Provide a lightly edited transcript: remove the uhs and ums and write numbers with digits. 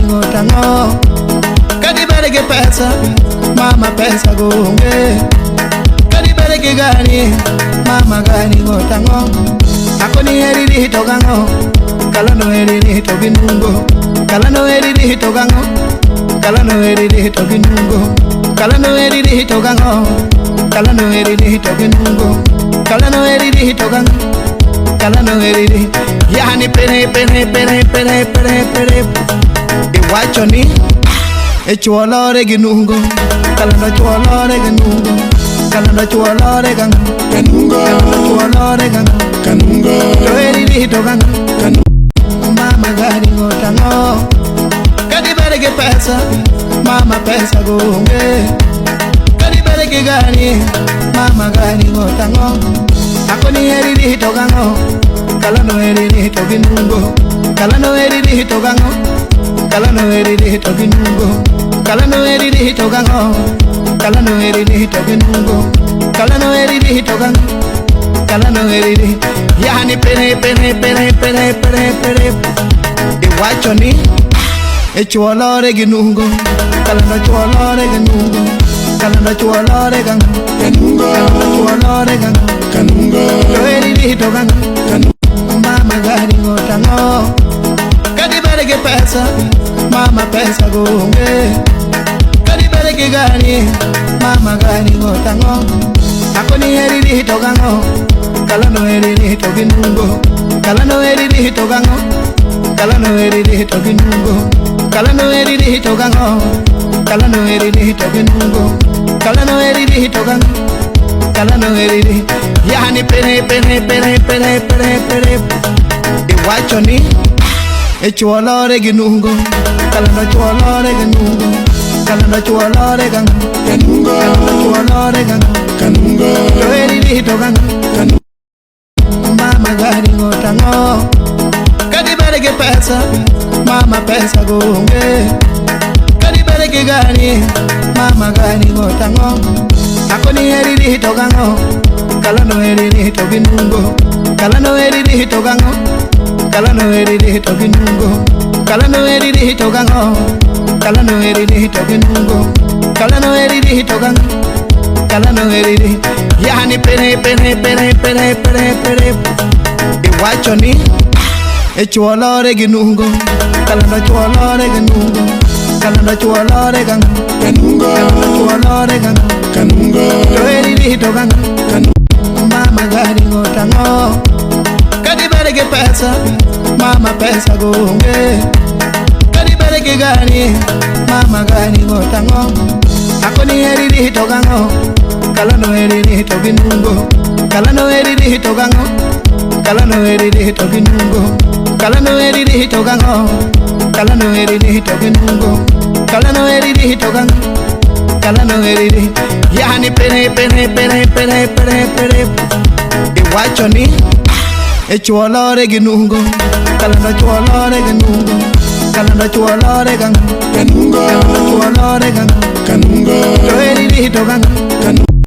ngotango kadi berege pesa mama pesa gonge kadi berege gani mama gani ngotango akoni heriri hitogango kala no heriri hitoginungo kala no heriri hitogango kala no heriri hitoginungo kala no heriri hitogango kala no heriri hitoginungo kala no heriri hitogango kala no heriri yani pene iwachoni echuolore ginungo kala no chuolore ginungo kala no chuolore gango kanungo chuolore gango kanungo no heriri hitogango mama gani ngotango kadi berege pesa mama pesa gonge kadi berege gani mama gani ngotango akoni heriri hitogango kala no heriri hitoginungo kala no heriri hitogango kala no heriri hitoginungo kala no heriri hitogango kala no heriri hitoginungo kala no heriri hitogango kala no heriri yani pene iwachoni echuolore ginungo kala no chuolore ginungo kala no chuolore gango kanungo chuolore gango kanungo no heriri hitogango mama gani ngotango kadi berege pesa mama pesa gonge kadi berege gani mama gani ngotango akoni heriri hitogango kala no heriri hitoginungo kala no heriri hitogango kala no heriri hitoginungo kala no heriri hitogango kala no heriri hitoginungo kala no heriri hitogango kala no heriri yani pene iwachoni echuolore ginungo kala no chuolore ginungo kala no chuolore gango kanungo chuolore gango kanungo no heriri hitogango mama gani ngotango kadi berege pesa mama pesa gonge kadi berege gani mama gani ngotango akoni heriri hitogango kala no heriri hitoginungo kala no heriri hitogango kala no heriri hitoginungo kala no heriri hitogango kala no heriri hitoginungo kala no heriri hitogango kala no heriri yani pene iwachoni echuolore ginungo kala no chuolore ginungo kala no chuolore gango kanungo chuolore gango kanungo no heriri hitogango mama gani ngotango kadi berege pesa mama pesa gonge kadi berege gani mama gani ngotango akoni heriri hitogango kala no heriri hitoginungo kala no heriri hitogango kala no heriri hitoginungo kala no heriri hitogango kala no heriri hitoginungo kala no heriri hitogango kala no heriri yani pene iwachoni echuolore ginungo kala no chuolore ginungo kala no chuolore gango kanungo chuolore gango kanungo no heriri hitogango